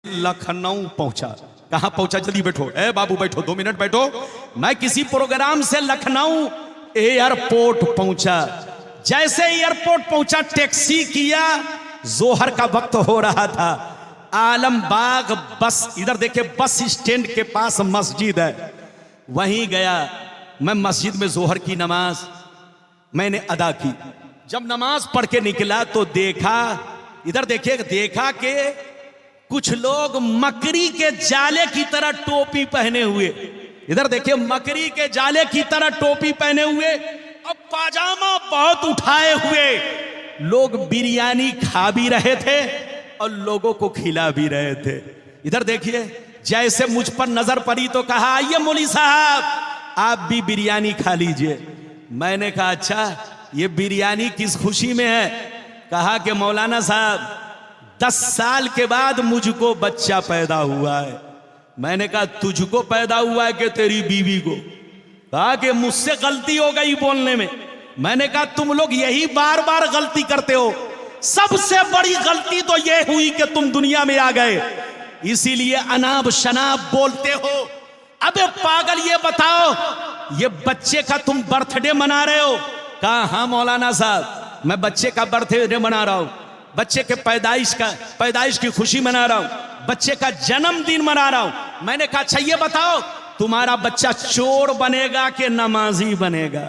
लखनऊ पहुंचा। कहां पहुंचा? जल्दी बैठो, ए बाबू बैठो, 2 मिनट बैठो। मैं किसी प्रोग्राम से लखनऊ एयरपोर्ट पहुंचा। जैसे एयरपोर्ट पहुंचा, टैक्सी किया, जोहर का वक्त हो रहा था। आलमबाग बस, इधर देखिए बस स्टैंड के पास मस्जिद है, वहीं गया। मैं मस्जिद में जोहर की नमाज मैंने अदा की। जब नमाज पढ़ के निकला तो देखा, इधर देखिए, देखा कि कुछ लोग मकड़ी के जाले की तरह टोपी पहने हुए, इधर देखिए मकड़ी के जाले की तरह टोपी पहने हुए और पाजामा बहुत उठाए हुए लोग बिरयानी खा भी रहे थे और लोगों को खिला भी रहे थे। इधर देखिए, जैसे मुझ पर नजर पड़ी तो कहा, आइए मौली साहब आप भी बिरयानी खा लीजिए। मैंने कहा अच्छा, ये बिरयानी किस खुशी में है? कहा कि मौलाना साहब 10 साल के बाद मुझको बच्चा पैदा हुआ है। मैंने कहा तुझको पैदा हुआ है कि तेरी बीवी को? कहा कि मुझसे गलती हो गई बोलने में। मैंने कहा तुम लोग यही बार बार गलती करते हो, सबसे बड़ी गलती तो यह हुई कि तुम दुनिया में आ गए, इसीलिए अनाब शनाब बोलते हो। अबे पागल, ये बताओ, ये बच्चे का तुम बर्थडे मना रहे हो? कहा हाँ मौलाना साहब, मैं बच्चे का बर्थडे मना रहा हूं, बच्चे के पैदाइश की खुशी मना रहा हूं, बच्चे का जन्मदिन मना रहा हूं। मैंने कहा अच्छा ये बताओ, तुम्हारा बच्चा चोर बनेगा कि नमाजी बनेगा?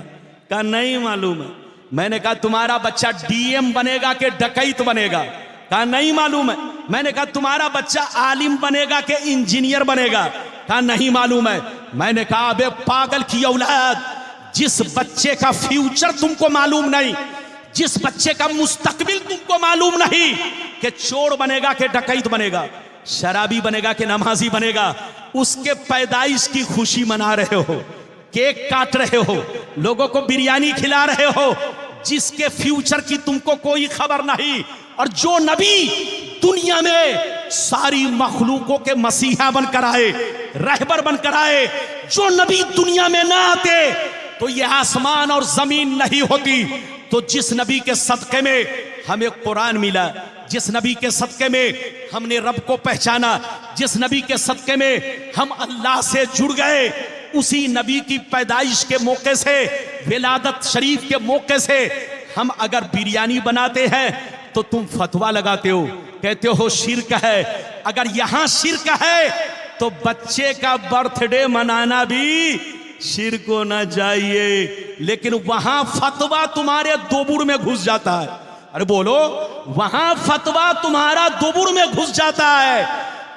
कहा नहीं मालूम है। मैंने कहा तुम्हारा बच्चा डीएम बनेगा कि डकैत बनेगा? कहा नहीं मालूम है। मैंने कहा तुम्हारा बच्चा आलिम बनेगा कि इंजीनियर बनेगा? कहा नहीं मालूम है। मैंने कहा अबे पागल की औलाद, जिस बच्चे का फ्यूचर तुमको मालूम नहीं, जिस बच्चे का मुस्तकबिल तुमको मालूम नहीं कि चोर बनेगा कि डकैत बनेगा, शराबी बनेगा कि नमाजी बनेगा, उसके पैदाइश की खुशी मना रहे हो, केक काट रहे हो, लोगों को बिरयानी खिला रहे हो, जिसके फ्यूचर की तुमको कोई खबर नहीं। और जो नबी दुनिया में सारी मखलूकों के मसीहा बनकर आए, रहबर बनकर आए, जो नबी दुनिया में ना आते तो ये आसमान और जमीन नहीं होती। तो जिस नबी के सदके में हमें कुरान मिला, जिस नबी के सदके में हमने रब को पहचाना, जिस नबी के सदके में हम अल्लाह से जुड़ गए, उसी नबी की पैदाइश के मौके से, विलादत शरीफ के मौके से हम अगर बिरयानी बनाते हैं तो तुम फतवा लगाते हो, कहते हो शिर्क है। अगर यहां शिर्क है तो बच्चे का बर्थडे मनाना भी शिर्क होना चाहिए। लेकिन वहां फतवा तुम्हारे दोबुर में घुस जाता है। अरे बोलो, वहां फतवा तुम्हारा दोबुर में घुस जाता है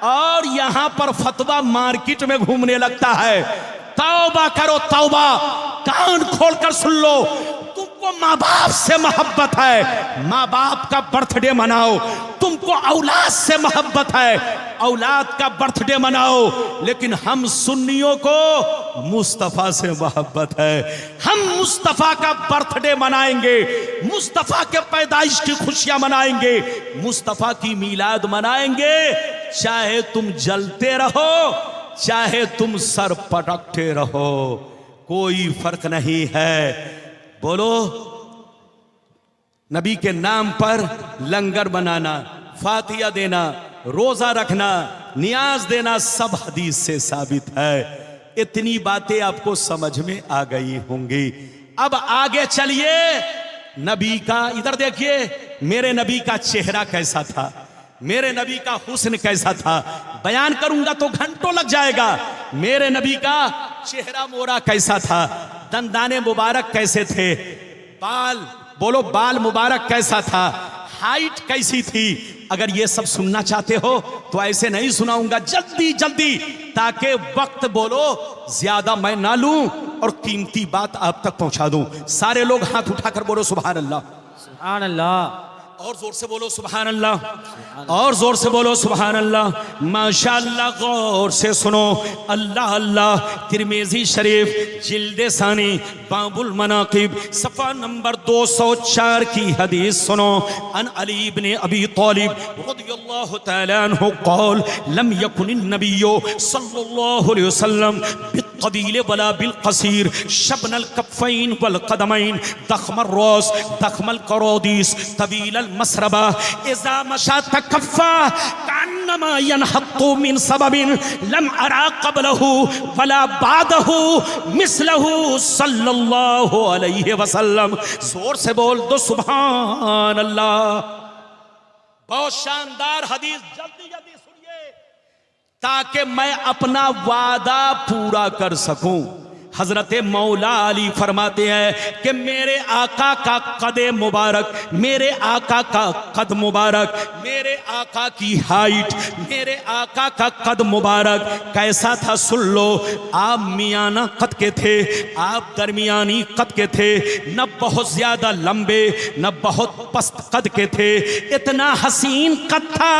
और यहां पर फतवा मार्केट में घूमने लगता है। तौबा करो तौबा, कान खोलकर सुन लो। तुमको माँ बाप से मोहब्बत है, माँ बाप का बर्थडे मनाओ। तुमको औलाद से मोहब्बत है, औलाद का बर्थडे मनाओ। लेकिन हम सुन्नियों को मुस्तफा से मोहब्बत है, हम मुस्तफा का बर्थडे मनाएंगे, मुस्तफा के पैदाइश की खुशियां मनाएंगे, मुस्तफा की मीलाद मनाएंगे। चाहे तुम जलते रहो, चाहे तुम सर पटकते रहो, कोई फर्क नहीं है। बोलो, नबी के नाम पर लंगर बनाना, फातिया देना, रोजा रखना, नियाज देना, सब हदीस से साबित है। इतनी बातें आपको समझ में आ गई होंगी। अब आगे चलिए, नबी का इधर देखिए, मेरे नबी का चेहरा कैसा था, मेरे नबी का हुस्न कैसा था। बयान करूंगा तो घंटों लग जाएगा। मेरे नबी का चेहरा मोरा कैसा था, दंदाने मुबारक कैसे थे, बाल, बोलो बाल मुबारक कैसा था, हाइट कैसी थी। अगर ये सब सुनना चाहते हो तो ऐसे नहीं सुनाऊंगा, जल्दी जल्दी, ताकि वक्त बोलो ज्यादा मैं ना लूं और कीमती बात आप तक पहुंचा दूं। सारे लोग हाथ उठाकर बोलो सुभान अल्लाह, सुभान अल्लाह, और जोर से बोलो सुभान अल्लाह, और जोर से बोलो सुभान अल्लाह, माशाअल्लाह। गौर से सुनो, अल्लाह अल्लाह। तिरमिज़ी शरीफ जिल्द सानी बाबुल मनाकिब सफ़ा नंबर 204 की हदीस सुनो। अन अली इब्न अबी तालिब रज़ियल्लाहु तआला अन्हु क़ाल लम यकुनिन नबिय्यु सल्लल्लाहु अलैहि वसल्लम बित्तवील वला बिलक़सीर शबनल कफ़ैन वल क़दमैन दख़मर रास दख़मल क़रादीस तवील मसरबा इज़ा मशा तकफ़ा कअन्नमा यनहत्तु मिन सबबिन लम अरा क़ब्लहु वला बादहु मिस्लहु सल्लल्लाहु अलैहि वसल्लम। जोर से बोल दो सुभान अल्लाह। बहुत शानदार हदीस, जल्दी जल्दी सुनिए ताकि मैं अपना वादा पूरा कर सकूं। हजरत मौला अली फरमाते हैं कि मेरे आका का कदे मुबारक, मेरे आका का कद मुबारक, मेरे आका की हाइट, मेरे आका का कद मुबारक कैसा था सुन लो। आप मियाना कद के थे, आप दरमियानी कद के थे, न बहुत ज्यादा लंबे न बहुत पस्त कद के थे। इतना हसीन कद था,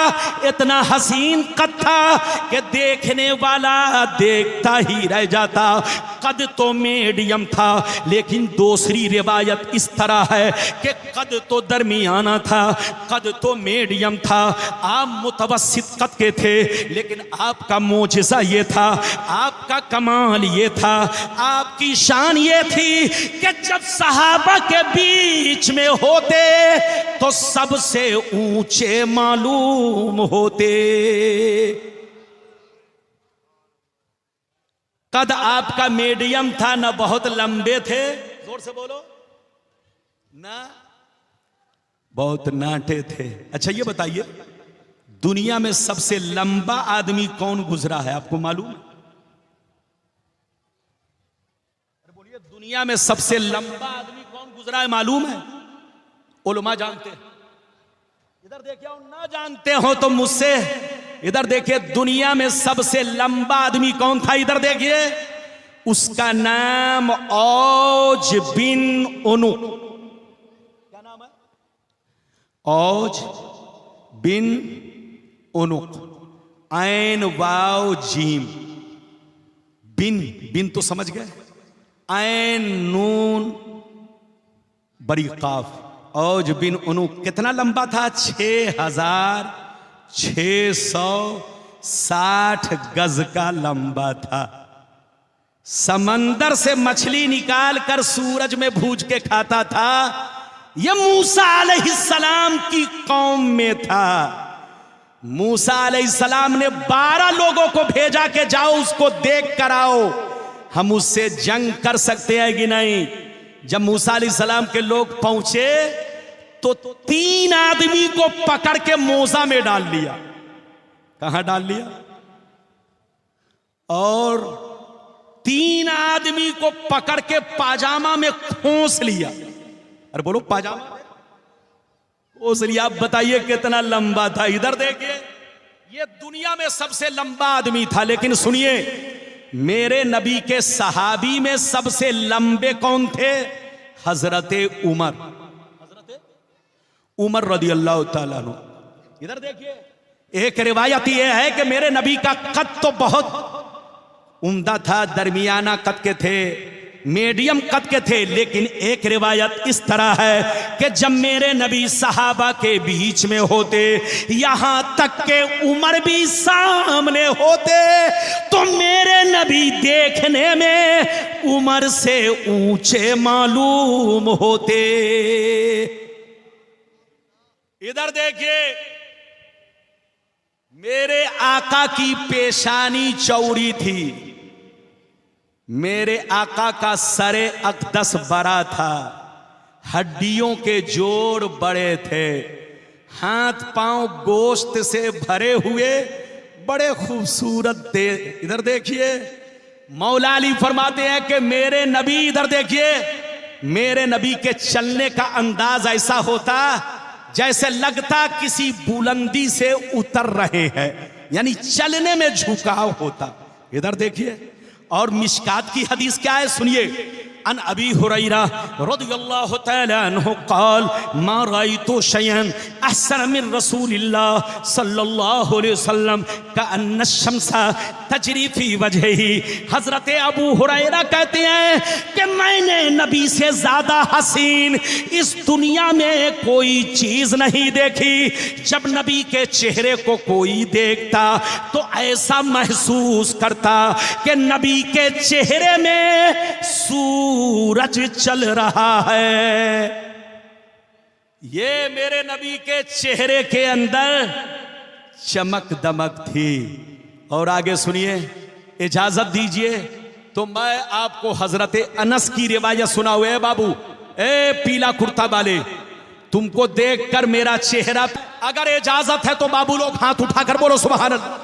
इतना हसीन कद था कि देखने वाला देखता ही रह जाता। कद तो मीडियम था, लेकिन दूसरी रिवायत इस तरह है कि कद तो दरमियाना था, कद तो मीडियम था। आप मुतवस्सित कद के थे, लेकिन आपका मोजिज़ा ये था, आपका कमाल ये था, आपकी शान ये थी कि जब सहाबा के बीच में होते तो सबसे ऊंचे मालूम होते। कद आपका मीडियम था, ना बहुत लंबे थे, जोर से बोलो, ना बहुत नाटे थे। अच्छा ये बताइए, दुनिया में सबसे लंबा आदमी कौन गुजरा है, आपको मालूम है? बोलिए, दुनिया में सबसे लंबा आदमी कौन गुजरा है, मालूम है? उलमा जानते हैं। इधर देखिए, ना जानते हो तो मुझसे इधर देखिए, दुनिया में सबसे लंबा आदमी कौन था? इधर देखिए, उसका नाम औज बिन उनुक। क्या नाम है? औज बिन उनुक। ऐन वाव जीम, बिन, बिन तो समझ गए, ऐन नून बड़ी काफ, औज बिन उनुक। कितना लंबा था? 6660 गज का लंबा था। समंदर से मछली निकाल कर सूरज में भूज के खाता था। यह मूसा अलैहिस्सलाम की कौम में था। मूसा अलैहिस्सलाम ने 12 लोगों को भेजा कि जाओ उसको देख कर आओ, हम उससे जंग कर सकते हैं कि नहीं। जब मूसा अलैहिस्सलाम के लोग पहुंचे तो 3 आदमी को पकड़ के मोजा में डाल लिया। कहां डाल लिया? और 3 आदमी को पकड़ के पाजामा में खोस लिया। अरे बोलो, पाजामा में खोस लिया। आप बताइए कितना लंबा था? इधर देखिए, ये दुनिया में सबसे लंबा आदमी था। लेकिन सुनिए, मेरे नबी के सहाबी में सबसे लंबे कौन थे? हजरते उमर, उमर रदी अल्लाह ताला अन्हु। इधर देखिए, एक रिवायत यह है कि मेरे नबी का कद तो बहुत उम्दा था, दरमियाना कद के थे, मीडियम कद के थे। लेकिन एक रिवायत इस तरह है कि जब मेरे नबी सहाबा के बीच में होते, यहां तक के उमर भी सामने होते, तो मेरे नबी देखने में उमर से ऊंचे मालूम होते। इधर देखिए, मेरे आका की पेशानी चौड़ी थी, मेरे आका का सरे अक़दस बड़ा था, हड्डियों के जोड़ बड़े थे, हाथ पांव गोश्त से भरे हुए, बड़े खूबसूरत थे। इधर देखिए, मौला अली फरमाते हैं कि मेरे नबी, इधर देखिए, मेरे नबी के चलने का अंदाज ऐसा होता जैसे लगता किसी बुलंदी से उतर रहे हैं, यानी चलने में झुकाव होता। इधर देखिए, और मिशकात की हदीस क्या है, सुनिए। अन अबी हुरैरा रज़ियल्लाहु तआला अन्हु क़ाल मा रायतु शयअन अहसन मिन रसूलिल्लाह सल्लल्लाहु अलैहि वसल्लम कअन्न शम्सा तजरी फी वजहिही। हजरत अबू हुरैरा कहते हैं कि मैंने नबी से ज्यादा हसीन इस दुनिया में कोई चीज नहीं देखी। जब नबी के चेहरे को कोई देखता तो ऐसा महसूस करता कि नबी के चेहरे में सूरज चल रहा है। ये मेरे नबी के चेहरे के अंदर चमक दमक थी। और आगे सुनिए, इजाजत दीजिए तो मैं आपको हजरत अनस की रिवायत सुनाऊं। ए बाबू, ए पीला कुर्ता वाले, तुमको देखकर मेरा चेहरा, अगर इजाजत है तो बाबू लोग हाथ उठाकर बोलो सुभान अल्लाह।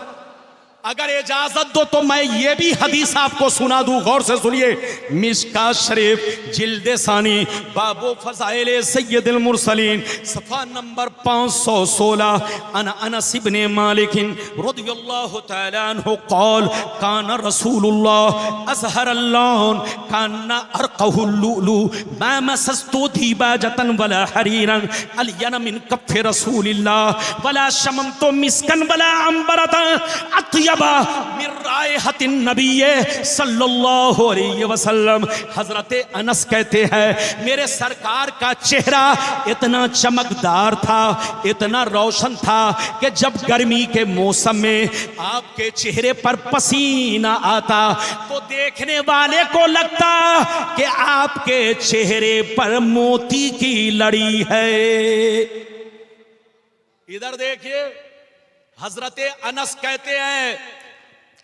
अगर इजाजत दो तो मैं ये भी हदीस आपको सुना दूं, गौर से सुनिए। मिशकात शरीफ जिल्दे सानी बाबू फज़ाइल सय्यदुल मुरसलीन सफ़ा नंबर 516 अन अनस इब्ने मालिक रज़ियल्लाहु तआला अन्हु क़ाल काना रसूलुल्लाह अज़हरल्लाह काना अरक़हुल लुलु मा मसस्तु दीबाजतन वला हरीरन अलयन मिन कफ़ रसूलिल्लाह वला शममतु मिस्कन वला अंबरतन सल्लल्लाहु अलैहि वसल्लम। हजरत अनस कहते हैं मेरे सरकार का चेहरा इतना चमकदार था, इतना रोशन था कि जब गर्मी के मौसम में आपके चेहरे पर पसीना आता तो देखने वाले को लगता कि आपके चेहरे पर मोती की लड़ी है। इधर देखिए, हजरत अनस कहते हैं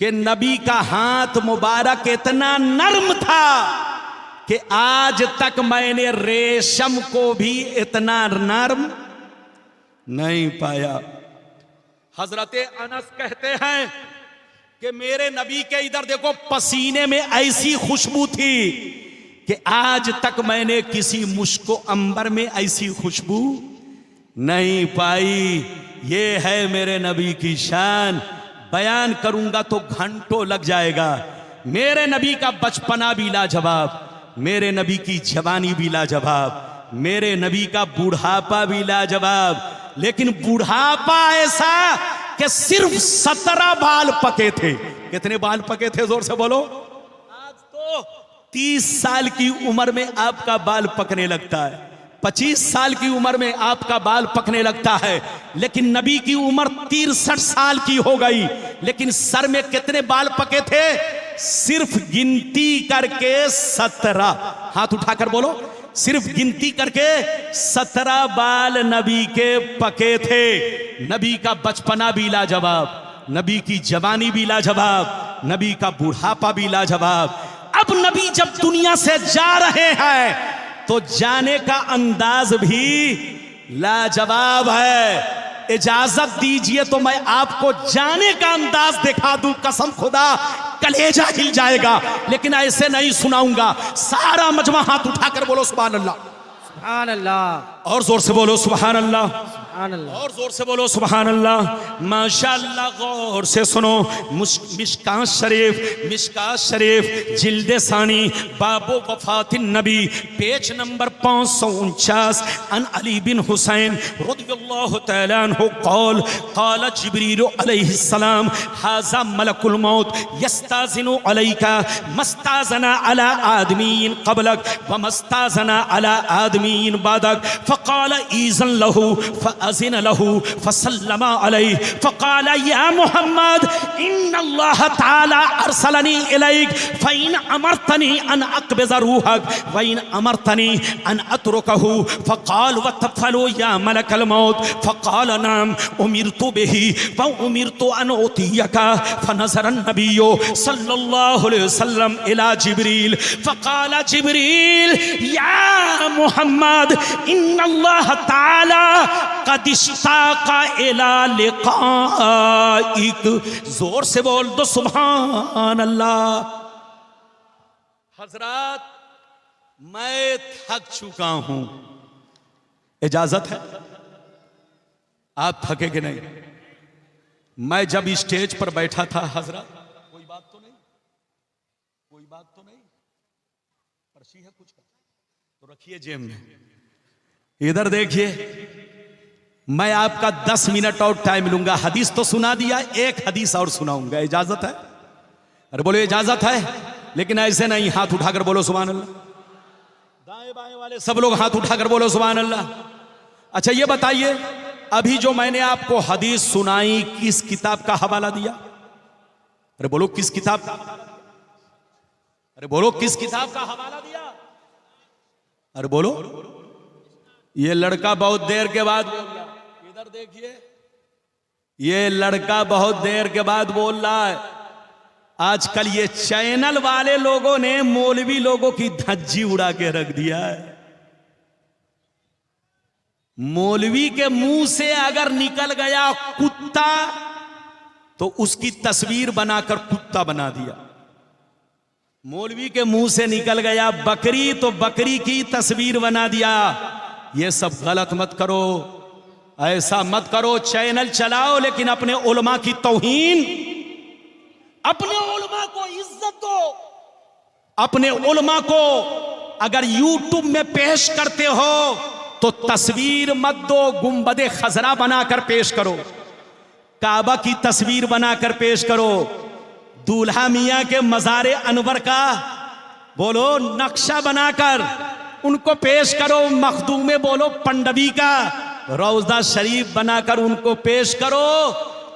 कि नबी का हाथ मुबारक इतना नर्म था कि आज तक मैंने रेशम को भी इतना नर्म नहीं पाया। हजरत अनस कहते हैं कि मेरे नबी के, इधर देखो, पसीने में ऐसी खुशबू थी कि आज तक मैंने किसी मुश्को अंबर में ऐसी खुशबू नहीं पाई। ये है मेरे नबी की शान, बयान करूंगा तो घंटों लग जाएगा। मेरे नबी का बचपना भी लाजवाब, मेरे नबी की जवानी भी लाजवाब, मेरे नबी का बुढ़ापा भी लाजवाब। लेकिन बुढ़ापा ऐसा कि सिर्फ 17 बाल पके थे। कितने बाल पके थे, जोर से बोलो। आज तो 30 साल की उम्र में आपका बाल पकने लगता है, 25 साल की उम्र में आपका बाल पकने लगता है। लेकिन नबी की उम्र 63 साल की हो गई, लेकिन सर में कितने बाल पके थे? सिर्फ गिनती करके 17। हाथ उठाकर बोलो, सिर्फ गिनती करके 17 बाल नबी के पके थे। नबी का बचपना भी लाजवाब, नबी की जवानी भी लाजवाब, नबी का बुढ़ापा भी लाजवाब। अब नबी जब दुनिया से जा रहे हैं तो जाने का अंदाज भी लाजवाब है। इजाजत दीजिए तो मैं आपको जाने का अंदाज दिखा दूं, कसम खुदा कलेजा हिल जाएगा। लेकिन ऐसे नहीं सुनाऊंगा। सारा मजमा हाथ उठाकर बोलो सुभान अल्लाह, सुभान अल्लाह। और जोर से बोलो सुभान अल्लाह, सुभान अल्लाह। और जोर से बोलो सुभान अल्लाह। माशाअल्लाह, गौर से सुनो। मिशकात शरीफ जिल्दे सानी बाबो वफातिन नबी पेज नंबर 549 अन अली बिन हुसैन रज़ियल्लाहु तआला अन्हु क़ाल क़ाल जिब्रील अलैहिस्सलाम हाज़ा मलकुल मौत यस्ताज़िनु अलैका मस्ताज़ना अला आदमीन क़बलक व मस्ताज़ना अला आदमीन बादक फ़क़ाल ईज़न लहू फ़अज़िन लहू फ़सल्लमा अलैहि फ़क़ाल या मुहम्मद इन्नल्लाह तआला अरसलनी इलैक फ़इन अमरतनी अन अक़बिज़ रूहक व इन अमरतनी अन अतरुकहु फ़क़ाल वतफ़लु या मलकल मौत फ़क़ाल नाम उमिरतु बिही व उमिरतु अन उतियका फ़नज़र अन्नबिय्यु सल्लल्लाहु अलैहि वसल्लम इला जिब्रील फ़क़ाल जिब्रील या मुहम्मद इन्नल्लाह तआला क़द इश्ताक़ा इला लिक़ाइक। जोर से बोल दो सुभान अल्लाह। हजरात, मैं थक चुका हूं, इजाजत है? आप थके कि नहीं? मैं जब स्टेज पर बैठा था हजरत, कोई बात तो नहीं, कोई बात तो नहीं, पर्ची है कुछ का तो रखिए जेब में। इधर देखिए, मैं आपका 10 मिनट और टाइम लूंगा। हदीस तो सुना दिया, एक हदीस और सुनाऊंगा। इजाजत है? अरे बोलो इजाजत है। लेकिन ऐसे नहीं, हाथ उठाकर बोलो सुभान अल्लाह। दाएं बाएं वाले सब लोग हाथ उठाकर बोलो सुभान अल्लाह। अच्छा ये बताइए, अभी जो मैंने आपको हदीस सुनाई किस किताब का हवाला दिया? अरे बोलो किस किताब का? अरे बोलो किस किताब का हवाला दिया? अरे बोलो। ये लड़का बहुत देर के बाद बोल रहा। इधर देखिए, ये लड़का बहुत देर के बाद बोल रहा है। आजकल ये चैनल वाले लोगों ने मौलवी लोगों की धज्जी उड़ा के रख दिया है। मौलवी के मुंह से अगर निकल गया कुत्ता तो उसकी तस्वीर बनाकर कुत्ता बना दिया। मौलवी के मुंह से निकल गया बकरी तो बकरी की तस्वीर बना दिया। ये सब गलत मत करो, ऐसा मत करो। चैनल चलाओ लेकिन अपने उलमा की तौहीन, अपने उलमा को इज्जत दो। अपने उलमा को अगर यूट्यूब में पेश करते हो तो तस्वीर मत दो, गुंबदे खजरा बनाकर पेश करो, काबा की तस्वीर बनाकर पेश करो, दूल्हा मियां के मज़ारे अनवर का बोलो नक्शा बनाकर उनको पेश करो, मखदूमे बोलो पंडवी का रौज़ा शरीफ बनाकर उनको पेश करो।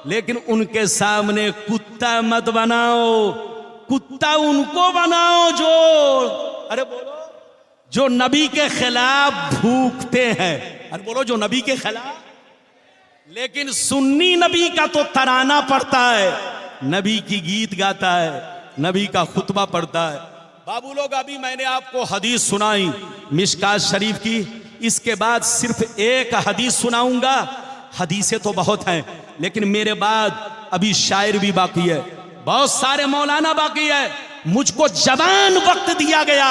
लेकिन उनके सामने कुत्ता मत बनाओ। कुत्ता उनको बनाओ जो, अरे बोलो, जो नबी के खिलाफ भूखते हैं। अरे बोलो, जो नबी के खिलाफ। लेकिन सुन्नी नबी का तो तराना पढ़ता है, नबी की गीत गाता है, नबी का खुतबा पढ़ता है। बाबू लोग, अभी मैंने आपको हदीस सुनाई मिशकात शरीफ की, इसके बाद सिर्फ एक हदीस सुनाऊंगा। हदीसें तो बहुत हैं लेकिन मेरे बाद अभी शायर भी बाकी है, बहुत सारे मौलाना बाकी है। मुझको जवान वक्त दिया गया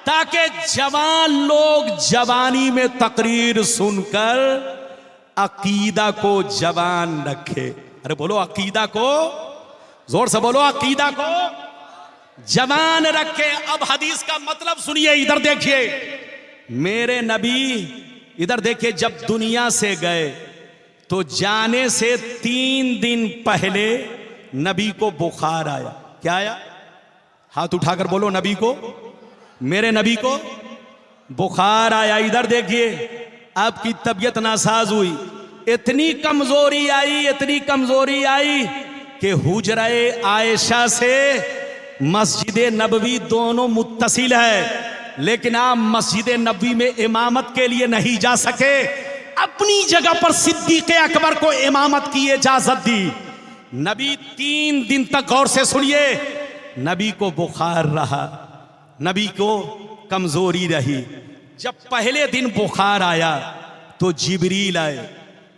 ताकि जवान लोग जवानी में तकरीर सुनकर अकीदा को जवान रखे। अरे बोलो, अकीदा को जोर से बोलो, अकीदा को जवान रखे। अब हदीस का मतलब सुनिए, इधर देखिए। मेरे नबी, इधर देखिए, जब दुनिया से गए तो जाने से 3 दिन पहले नबी को बुखार आया। क्या आया? हाथ उठाकर बोलो, नबी को, मेरे नबी को बुखार आया। इधर देखिए, आपकी तबीयत नासाज हुई, इतनी कमजोरी आई, इतनी कमजोरी आई कि हुजरे आयशा से मस्जिद नबवी दोनों मुत्तसिल है, लेकिन आप मस्जिद नबवी में इमामत के लिए नहीं जा सके। अपनी जगह पर सिद्दीक़ अकबर को इमामत की इजाजत दी। नबी 3 दिन तक, गौर से सुनिए, नबी को बुखार रहा, नबी को कमजोरी रही। जब पहले दिन बुखार आया तो जिब्रील आए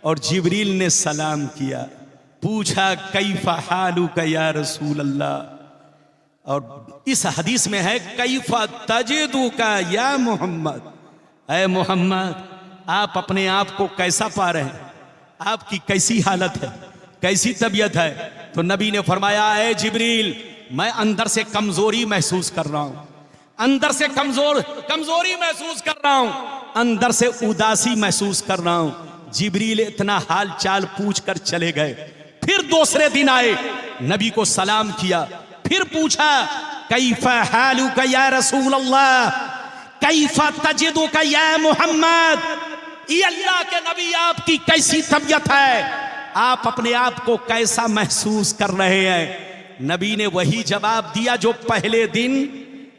और जिब्रील ने सलाम किया, पूछा कैफा हालुका या रसूल अल्लाह। और इस हदीस में है कैफा तजिदुका या मोहम्मद। ऐ मोहम्मद, आप अपने आप को कैसा पा रहे हैं, आपकी कैसी हालत है, कैसी तबीयत है? तो नबी ने फरमाया, ऐ जिब्रील, मैं अंदर से कमजोरी महसूस कर रहा हूं, अंदर से कमजोरी महसूस कर रहा हूं, अंदर से उदासी महसूस कर रहा हूं। जिब्रील इतना हाल चाल पूछ कर चले गए। फिर दूसरे दिन आए, नबी को सलाम किया, फिर पूछा कैफा हालुका या रसूल अल्लाह, कैफा तजिदुका या मोहम्मद। ये अल्लाह के नबी, आपकी कैसी तबीयत है, आप अपने आप को कैसा महसूस कर रहे हैं? नबी ने वही जवाब दिया जो पहले दिन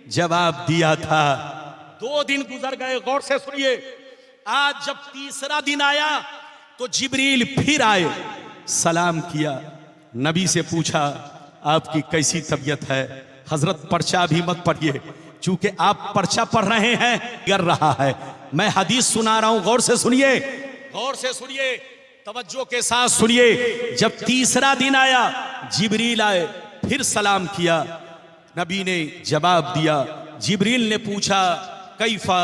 जवाब दिया था। 2 दिन गुजर गए, गौर से सुनिए। आज जब तीसरा दिन आया तो जिब्रील फिर आए, सलाम किया, नबी से पूछा आपकी कैसी तबीयत है? हजरत पर्चा भी मत पढ़िए, चूंकि आप पर्चा पढ़ रहे हैं, गिर रहा है। मैं हदीस सुना रहा हूं, गौर से सुनिए, गौर से सुनिए, तवज्जो के साथ सुनिए। जब तीसरा दिन आया, जिब्रील आए, फिर सलाम किया, नबी ने जवाब दिया। जिब्रील ने पूछा कैफा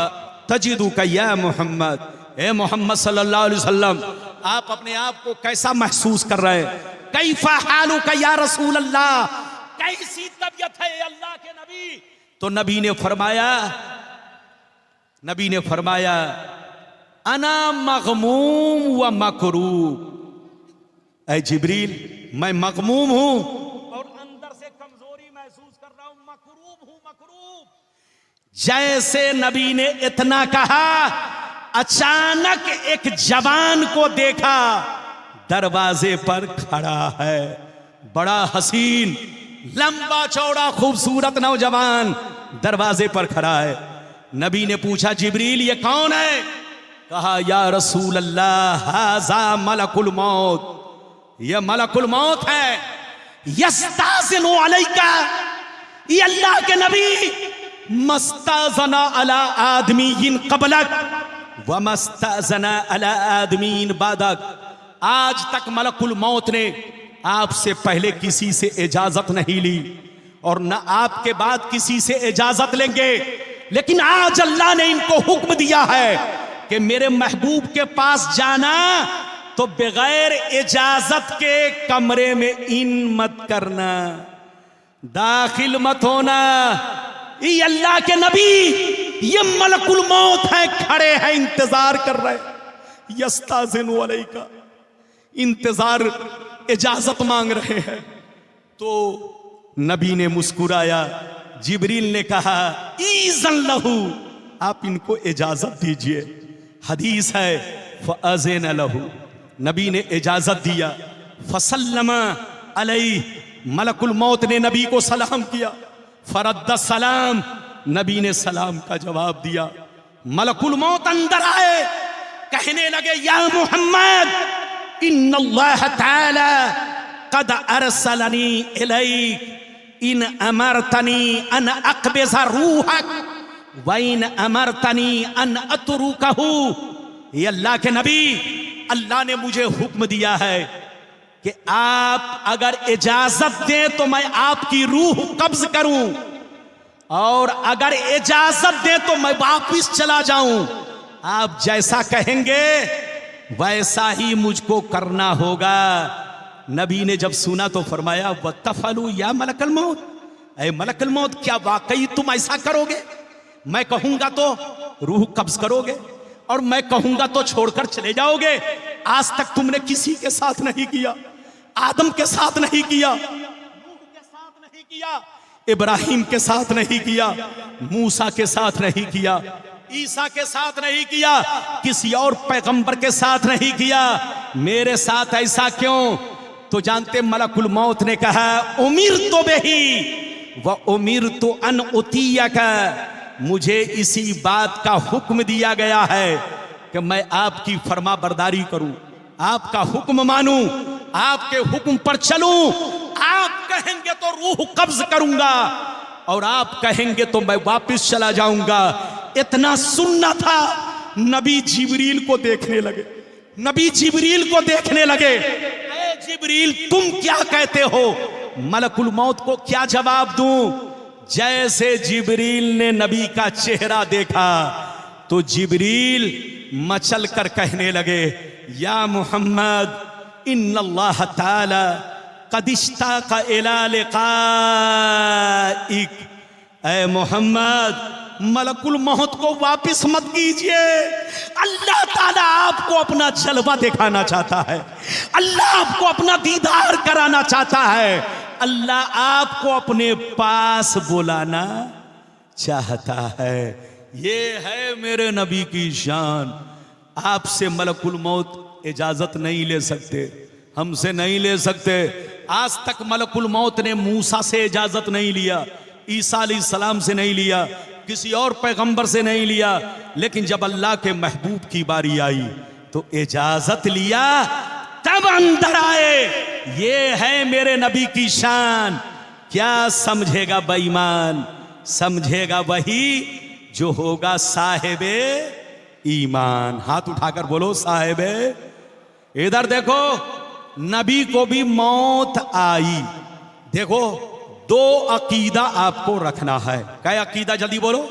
तजिदुका या मोहम्मद, ए मोहम्मद सल्लल्लाहु अलैहि वसल्लम, आप अपने आप को कैसा महसूस कर रहे हैं? कैफा हालुका या रसूल अल्लाह, कैसी तबीयत है अल्लाह के नबी? तो नबी ने फरमाया अना मगमूम व मकरूब। ऐ जिब्रील, मैं मगमूम हूं और अंदर से कमजोरी महसूस कर रहा हूं, मकरूब हूं, मकरूब। जैसे नबी ने इतना कहा, अचानक एक जवान को देखा, दरवाजे पर खड़ा है, बड़ा हसीन, लंबा चौड़ा खूबसूरत नौजवान दरवाजे पर खड़ा है। नबी ने पूछा, जिब्रील ये कौन है? कहा, या रसूल अल्लाह, हाजा मलकुल मौत, ये मलकुल मौत है। यस्ताज़िनु अलैका, ये अल्लाह के नबी, मस्ताज़ना अला आदमीन क़बलक व मस्ताज़ना अला आदमीन बादक। आज तक मलकुल मौत ने आपसे पहले किसी से इजाजत नहीं ली और न आपके बाद किसी से इजाजत लेंगे, लेकिन आज अल्लाह ने इनको हुक्म दिया है कि मेरे महबूब के पास जाना तो बगैर इजाजत के कमरे में इन मत करना, दाखिल मत होना। ये अल्लाह के नबी, ये मलकुल मौत है, खड़े हैं, इंतजार कर रहे। यस्ताज़िनु अलैका, इंतजार, इजाजत मांग रहे हैं। तो नबी ने मुस्कुराया। जिब्रील ने कहा ईज़न लहू, आप इनको इजाजत दीजिए। हदीस है फ़अज़िन लहू, नबी ने इजाजत दिया। फसल्लमा अलैहि, मलकुल मौत ने नबी को सलाम किया। फरद्द सलाम, नबी ने सलाम का जवाब दिया। मलकुल मौत अंदर आए, कहने लगे या मोहम्मद इन्नल्लाह तआला कद अरसलनी इलैक इन अमरतनी अन अक़बिज़ रूहक व इन अमरतनी अन अतरुकहू। ये अल्लाह के नबी, अल्लाह ने मुझे हुक्म दिया है कि आप अगर इजाजत दें तो मैं आपकी रूह कब्ज करूं, और अगर इजाजत दें तो मैं वापिस चला जाऊं। आप जैसा कहेंगे वैसा ही मुझको करना होगा। नबी ने जब सुना तो फरमाया वतफलू या मलकल मौत, ऐ मलकल मौत, क्या वाकई तुम ऐसा करोगे? मैं कहूंगा तो रूह कब्ज करोगे और मैं कहूंगा तो छोड़कर चले जाओगे। आज तक तुमने किसी के साथ नहीं किया, आदम के साथ नहीं किया, नूह के साथ नहीं किया, इब्राहिम के साथ नहीं किया, मूसा के साथ नहीं किया, ईसा के साथ नहीं किया, किसी और पैगंबर के साथ नहीं किया, मेरे साथ ऐसा क्यों? तो जानते मलकुल मौत ने कहा उमिर तो बेही व उमिर तो अन उतिया का, मुझे इसी बात का हुक्म दिया गया है कि मैं आपकी फरमा बरदारी करूं, आपका हुक्म मानूं, आपके हुक्म पर चलूं। आप कहेंगे तो रूह कब्ज करूंगा और आप कहेंगे तो मैं वापस चला जाऊंगा। इतना सुनना था, नबी जिब्रील को देखने लगे। नबी जिब्रील को देखने लगे, ऐ जिब्रील तुम क्या कहते हो? मलकुल मौत को क्या जवाब दूं? जैसे जिब्रील ने नबी का चेहरा देखा तो जिब्रील मचल कर कहने लगे या मोहम्मद इन्नल्लाह ताला क़द इश्ताक़ इला लिक़ाइक। ऐ मोहम्मद, मलकुल मौत को वापिस मत कीजिए। अल्लाह ताला आपको अपना जलवा दिखाना चाहता है, अल्लाह आपको अपना दीदार कराना चाहता है, अल्लाह आपको अपने पास बुलाना चाहता है। ये है मेरे नबी की शान। आपसे मलकुल मौत इजाजत नहीं ले सकते, हमसे नहीं ले सकते। आज तक मलकुल मौत ने मूसा से इजाजत नहीं लिया, ईसा अलैहिस्सलाम से नहीं लिया, किसी और पैगंबर से नहीं लिया, लेकिन जब अल्लाह के महबूब की बारी आई तो इजाजत लिया, तब अंदर आए। ये है मेरे नबी की शान। क्या समझेगा बेईमान? समझेगा वही जो होगा साहिबे ईमान। हाथ उठाकर बोलो साहिबे। इधर देखो, नबी को भी मौत आई। देखो, दो अकीदा आपको रखना है। क्या अकीदा? जल्दी बोलो।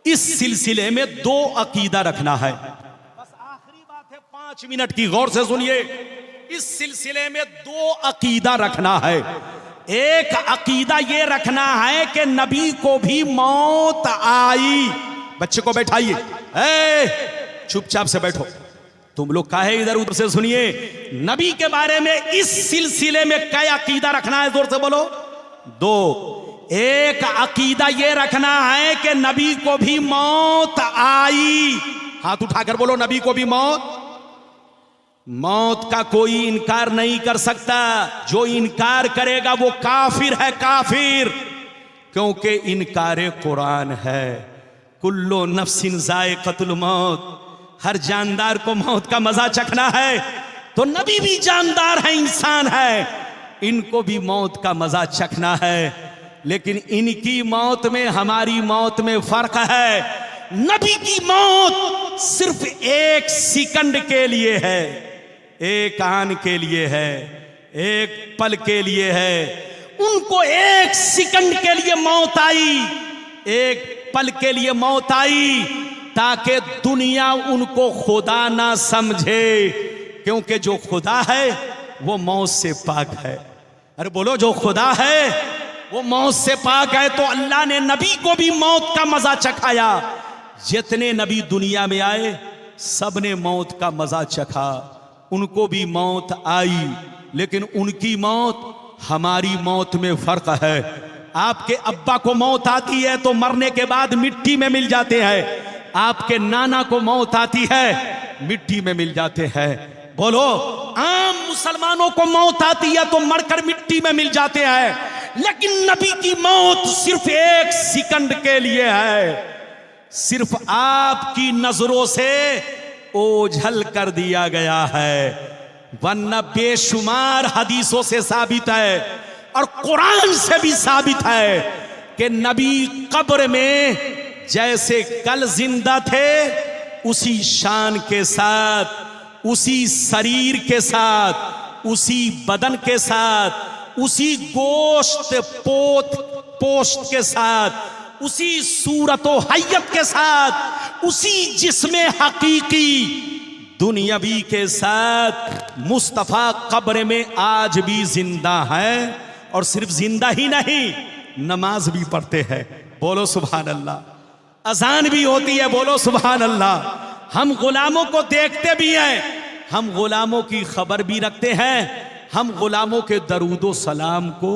इस सिलसिले में दो अकीदा रखना है। बस आखिरी बात है, 5 मिनट की, गौर से सुनिए। इस सिलसिले में दो अकीदा रखना है। एक अकीदा ये रखना है कि नबी को भी मौत आई। बच्चे को बैठाइए, चुपचाप से बैठो। तुम लोग काहे इधर उधर से सुनिए। नबी के बारे में इस सिलसिले में क्या अकीदा रखना है? जोर से बोलो। दो। एक अकीदा ये रखना है कि नबी को भी मौत आई। हाथ उठाकर बोलो, नबी को भी मौत। मौत का कोई इनकार नहीं कर सकता। जो इनकार करेगा वो काफिर है, काफिर। क्योंकि इनकार कुरान है, कुल्लो नफ्सिन जायक़तुल मौत, हर जानदार को मौत का मजा चखना है। तो नबी भी जानदार है, इंसान है, इनको भी मौत का मजा चखना है। लेकिन इनकी मौत में हमारी मौत में फर्क है। नबी की मौत सिर्फ एक सेकंड के लिए है, एक आन के लिए है, एक पल के लिए है। उनको एक सेकंड के लिए मौत आई, एक पल के लिए मौत आई, ताकि दुनिया उनको खुदा ना समझे, क्योंकि जो खुदा है वो मौत से पाक है। अरे बोलो, जो खुदा है वो मौत से पाक है। तो अल्लाह ने नबी को भी मौत का मजा चखाया। जितने नबी दुनिया में आए सब ने मौत का मजा चखा, उनको भी मौत आई, लेकिन उनकी मौत हमारी मौत में फर्क है। आपके अब्बा को मौत आती है तो मरने के बाद मिट्टी में मिल जाते हैं, आपके नाना को मौत आती है मिट्टी में मिल जाते हैं। बोलो, आम मुसलमानों को मौत आती है तो मरकर मिट्टी में मिल जाते हैं, लेकिन नबी की मौत सिर्फ एक सेकंड के लिए है। सिर्फ आपकी नजरों से ओझल कर दिया गया है, वरना बेशुमार हदीसों से साबित है और कुरान से भी साबित है कि नबी कब्र में जैसे कल जिंदा थे उसी शान के साथ, उसी शरीर के साथ, उसी बदन के साथ, उसी गोश्त पोस्ट के साथ, उसी सूरत व हैयत के साथ, उसी जिस्म हकीकी दुनियावी के साथ मुस्तफा कब्र में आज भी जिंदा है। और सिर्फ जिंदा ही नहीं, नमाज भी पढ़ते हैं। बोलो सुभान अल्लाह। अजान भी होती है, बोलो सुभान अल्लाह। हम गुलामों को देखते भी हैं, हम गुलामों की खबर भी रखते हैं, हम गुलामों के दरूदो सलाम को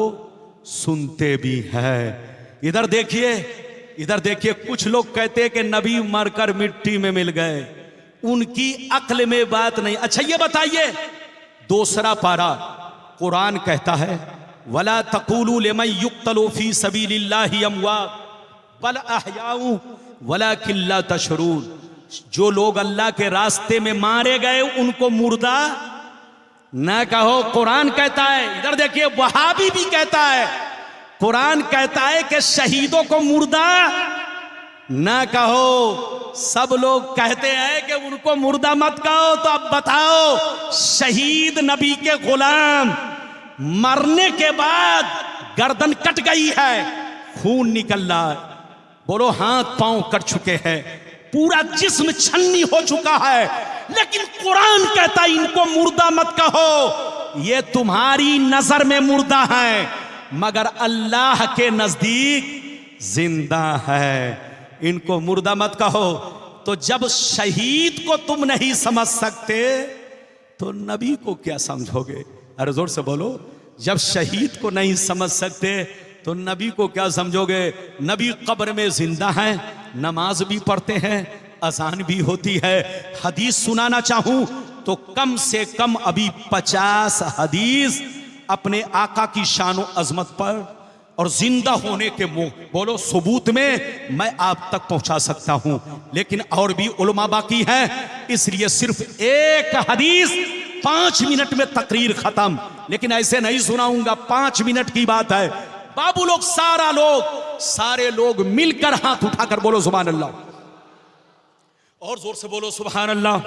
सुनते भी हैं। इधर देखिए, इधर देखिए, कुछ लोग कहते हैं कि नबी मरकर मिट्टी में मिल गए, उनकी अक्ल में बात नहीं। अच्छा ये बताइए, दूसरा पारा कुरान कहता है, वला तक़ूलू लिमन युक़्तलू फ़ी सबीलिल्लाहि अमवात बल अहयाउ वलाकिन ला तशऊरून। जो लोग अल्लाह के रास्ते में मारे गए उनको मुर्दा ना कहो, कुरान कहता है। इधर देखिए, वहाबी भी कहता है, कुरान कहता है कि शहीदों को मुर्दा ना कहो। सब लोग कहते हैं कि उनको मुर्दा मत कहो। तो अब बताओ, शहीद नबी के गुलाम मरने के बाद गर्दन कट गई है, खून निकल रहा है, बोलो हाथ पांव कट चुके हैं, पूरा जिस्म छन्नी हो चुका है, लेकिन कुरान कहता है इनको मुर्दा मत कहो। ये तुम्हारी नजर में मुर्दा है, मगर अल्लाह के नजदीक जिंदा है। इनको मुर्दा मत कहो। तो जब शहीद को तुम नहीं समझ सकते तो नबी को क्या समझोगे? अरे जोर से बोलो। जब शहीद को नहीं समझ सकते तो नबी को क्या समझोगे? नबी कब्र में जिंदा है, नमाज भी पढ़ते हैं, अजान भी होती है। हदीस सुनाना चाहूं तो कम से कम अभी 50 हदीस अपने आका की शान और अजमत पर और जिंदा होने के बोलो सबूत में मैं आप तक पहुंचा सकता हूं, लेकिन और भी उलमा बाकी हैं, इसलिए सिर्फ एक हदीस 5 मिनट में तकरीर खत्म। लेकिन ऐसे नहीं सुनाऊंगा, 5 मिनट की बात है। बाबू लोग, सारे लोग मिलकर हाथ उठाकर बोलो सुभान अल्लाह, और जोर से बोलो सुभान अल्लाह,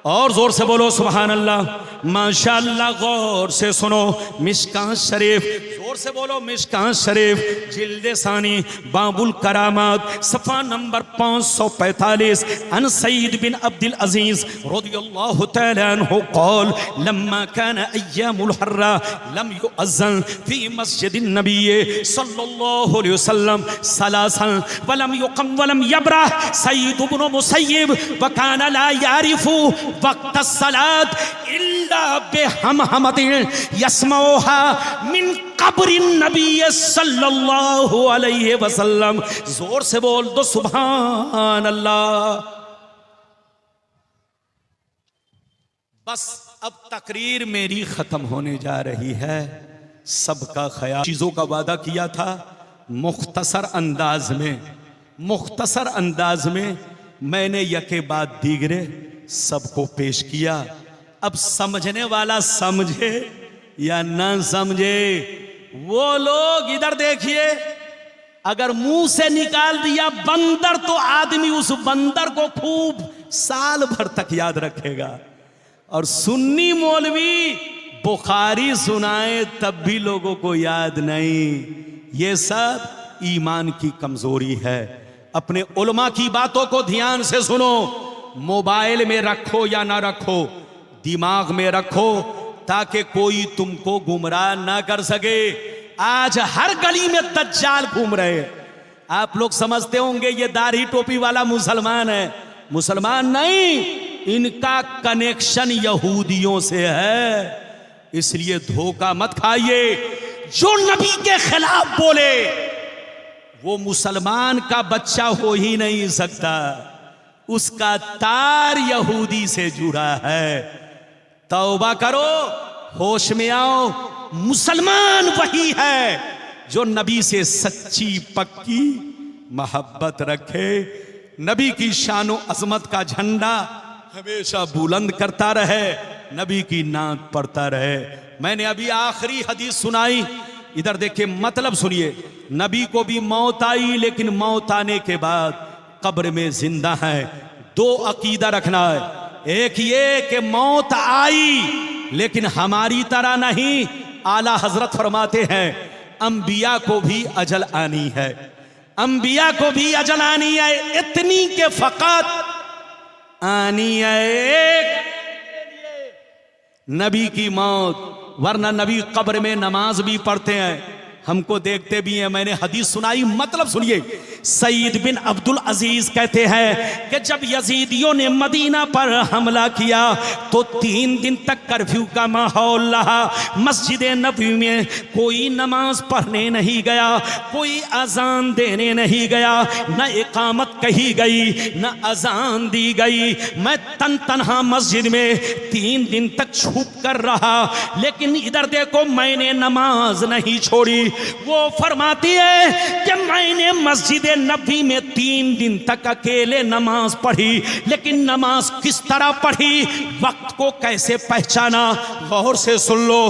और जोर से बोलो सुभान अल्लाह। माशाअल्लाह, गौर से सुनो। मिशकात शरीफ, जोर से बोलो मिशकात शरीफ, जिल्द सानी, बाबुल करामात, सफ़ा नंबर 545। अन सईद बिन अब्दुल अजीज रज़ियल्लाहु तआला अन्हु क़ाल लम्मा कान अय्यामुल हर्रा लम युअज़्ज़न फी मस्जिदिन नबी सल्लल्लाहु अलैहि वसल्लम सलासन वलम युक़म वलम यबरह सईद इब्न मुसय्यब व कान ला यारिफु वक्त सलात इल्ला बिहमहमतिन यस्मऊहा मिन कब्रिन नबी सल्लल्लाहु अलैहि वसल्लम। जोर से बोल दो सुभान अल्लाह। बस अब तकरीर मेरी खत्म होने जा रही है। सबका ख्याल, चीजों का वादा किया था, मुख्तसर अंदाज में मैंने यके बाद दीगरे सबको पेश किया। अब समझने वाला समझे या ना समझे, वो लोग इधर देखिए, अगर मुंह से निकाल दिया बंदर तो आदमी उस बंदर को खूब साल भर तक याद रखेगा, और सुन्नी मौलवी बुखारी सुनाए तब भी लोगों को याद नहीं। ये सब ईमान की कमजोरी है। अपने उलमा की बातों को ध्यान से सुनो, मोबाइल में रखो या ना रखो, दिमाग में रखो, ताकि कोई तुमको गुमराह ना कर सके। आज हर गली में दज्जाल घूम रहे हैं। आप लोग समझते होंगे ये दाढ़ी टोपी वाला मुसलमान है, मुसलमान नहीं, इनका कनेक्शन यहूदियों से है। इसलिए धोखा मत खाइए। जो नबी के खिलाफ बोले वो मुसलमान का बच्चा हो ही नहीं सकता, उसका तार यहूदी से जुड़ा है। तौबा करो, होश में आओ। मुसलमान वही है जो नबी से सच्ची पक्की मोहब्बत रखे, नबी की शानो अजमत का झंडा हमेशा बुलंद करता रहे, नबी की नात पढ़ता रहे। मैंने अभी आखिरी हदीस सुनाई, इधर देखिए, मतलब सुनिए। नबी को भी मौत आई, लेकिन मौत आने के बाद कब्र में जिंदा है। दो अकीदा रखना है, एक ये कि मौत आई लेकिन हमारी तरह नहीं। आला हजरत फरमाते हैं अंबिया को भी अजल आनी है, अंबिया को भी अजल आनी है, इतनी के फकत आनी है एक नबी की मौत, वरना नबी कब्र में नमाज भी पढ़ते हैं, हमको देखते भी हैं। मैंने हदीस सुनाई, मतलब सुनिए। सईद बिन अब्दुल अजीज कहते हैं कि जब यजीदियों ने मदीना पर हमला किया तो 3 दिन तक कर्फ्यू का माहौल रहा। मस्जिद नबी में कोई नमाज पढ़ने नहीं गया, कोई अजान देने नहीं गया, न इकामत कही गई, न अजान दी गई। मैं तन्हा मस्जिद में 3 दिन तक छुप कर रहा, लेकिन इधर देखो, मैंने नमाज नहीं छोड़ी। वो फरमाती है कि मैंने मस्जिद नबी में 3 दिन तक अकेले नमाज पढ़ी, लेकिन नमाज किस तरह पढ़ी, वक्त को कैसे पहचाना, गौर से सुन लो।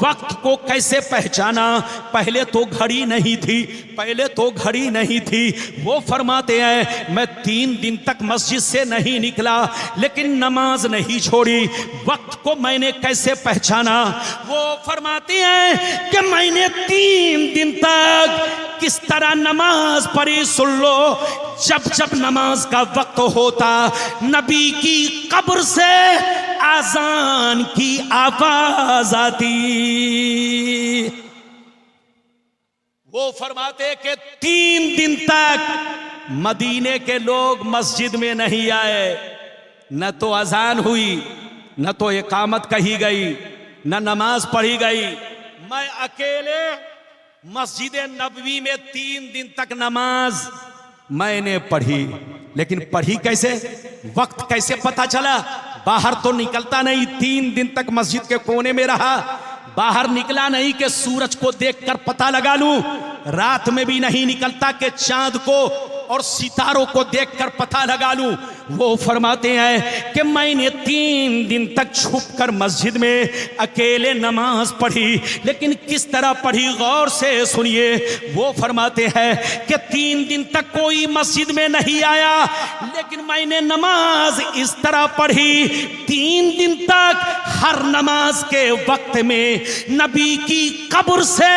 वक्त को कैसे पहचाना, पहले तो घड़ी नहीं थी, पहले तो घड़ी नहीं थी। वो फरमाते हैं मैं 3 दिन तक मस्जिद से नहीं निकला, लेकिन नमाज नहीं छोड़ी। वक्त को मैंने कैसे पहचाना, वो फरमाती हैं कि मैंने 3 दिन तक किस तरह नमाज पढ़ी, सुन लो। जब जब नमाज का वक्त होता, नबी की कब्र से आजान की आवाज आती। वो फरमाते कि 3 दिन तक मदीने के लोग मस्जिद में नहीं आए, न तो अजान हुई, न तो इकामत कही गई, न नमाज पढ़ी गई। मैं अकेले मस्जिद नबवी में 3 दिन तक नमाज मैंने पढ़ी, लेकिन पढ़ी कैसे, वक्त कैसे पता चला, बाहर तो निकलता नहीं। 3 दिन तक मस्जिद के कोने में रहा, बाहर निकला नहीं कि सूरज को देखकर पता लगा लूं, रात में भी नहीं निकलता कि चांद को और सितारों को देखकर पता लगा लूं। वो फरमाते हैं कि मैंने 3 दिन तक छुपकर मस्जिद में अकेले नमाज पढ़ी, लेकिन किस तरह पढ़ी, गौर से सुनिए। वो फरमाते हैं कि 3 दिन तक कोई मस्जिद में नहीं आया, लेकिन मैंने नमाज इस तरह पढ़ी, 3 दिन तक हर नमाज के वक्त में नबी की कब्र से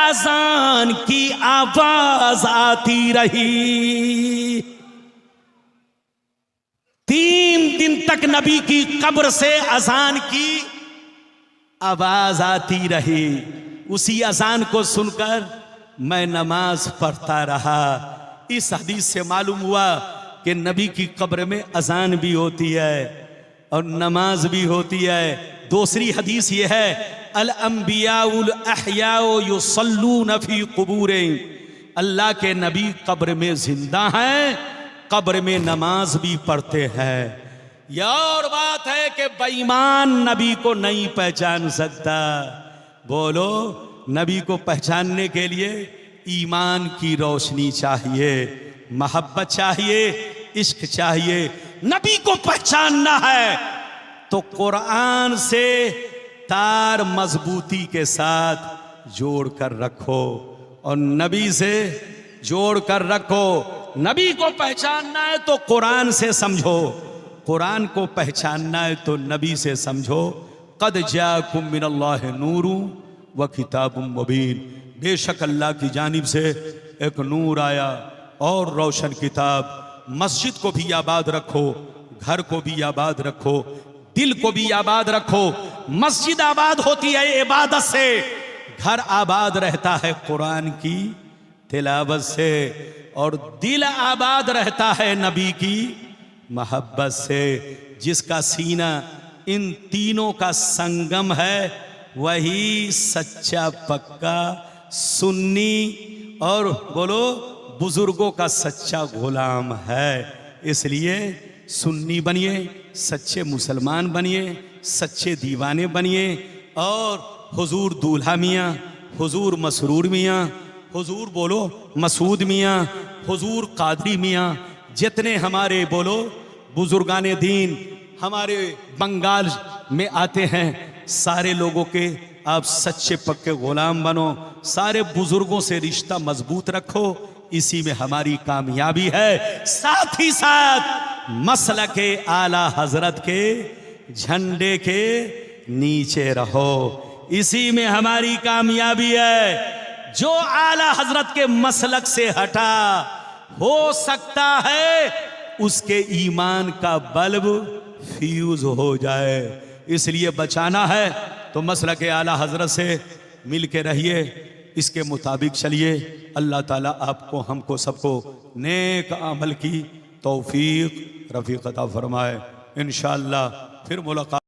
अजान की आवाज आती रही। 3 दिन तक नबी की कब्र से अजान की आवाज आती रही। उसी अजान को सुनकर मैं नमाज पढ़ता रहा। इस हदीस से मालूम हुआ कि नबी की कब्र में अजान भी होती है और नमाज भी होती है। दूसरी हदीस ये है, अल अंबियाउल अहयाउ युसल्लून फी कुबूरिहिम, अल्लाह के नबी कब्र में जिंदा हैं, कब्र में नमाज भी पढ़ते हैं। यह और बात है कि बेईमान नबी को नहीं पहचान सकता। बोलो, नबी को पहचानने के लिए ईमान की रोशनी चाहिए, मोहब्बत चाहिए, इश्क चाहिए। नबी को पहचानना है तो कुरान से तार मजबूती के साथ जोड़ कर रखो और नबी से जोड़ कर रखो। नबी को पहचानना है तो कुरान से समझो, कुरान को पहचानना है तो नबी से समझो। कद जाकुम मिनल्लाहि नूरु व किताबुम मुबीन, बेशक अल्लाह की जानिब से एक नूर आया और रोशन किताब। मस्जिद को भी आबाद रखो, घर को भी आबाद रखो, दिल को भी आबाद रखो। मस्जिद आबाद होती है इबादत से, घर आबाद रहता है कुरान की तिलावत से, और दिल आबाद रहता है नबी की मोहब्बत से। जिसका सीना इन तीनों का संगम है वही सच्चा पक्का सुन्नी और बोलो बुजुर्गों का सच्चा गुलाम है। इसलिए सुन्नी बनिए, सच्चे मुसलमान बनिए, सच्चे दीवाने बनिए। और हुजूर दूल्हा मियाँ, हुजूर मसरूर मियाँ, हुजूर बोलो मसूद मियाँ, हुजूर कादरी मियाँ, जितने हमारे बोलो बुजुर्गाने दीन हमारे बंगाल में आते हैं, सारे लोगों के आप सच्चे पक्के गुलाम बनो। सारे बुजुर्गों से रिश्ता मजबूत रखो, इसी में हमारी कामयाबी है। साथ ही साथ मसलके आला हजरत के झंडे के नीचे रहो, इसी में हमारी कामयाबी है। जो आला हजरत के मसलक से हटा, हो सकता है उसके ईमान का बल्ब फ्यूज हो जाए। इसलिए बचाना है तो मसलके आला हजरत से मिल के रहिए, इसके मुताबिक चलिए। अल्लाह ताला आपको हमको सबको नेक अमल की तौफीक रफ़ीक अता फरमाए। इंशाअल्लाह फिर मुलाकात।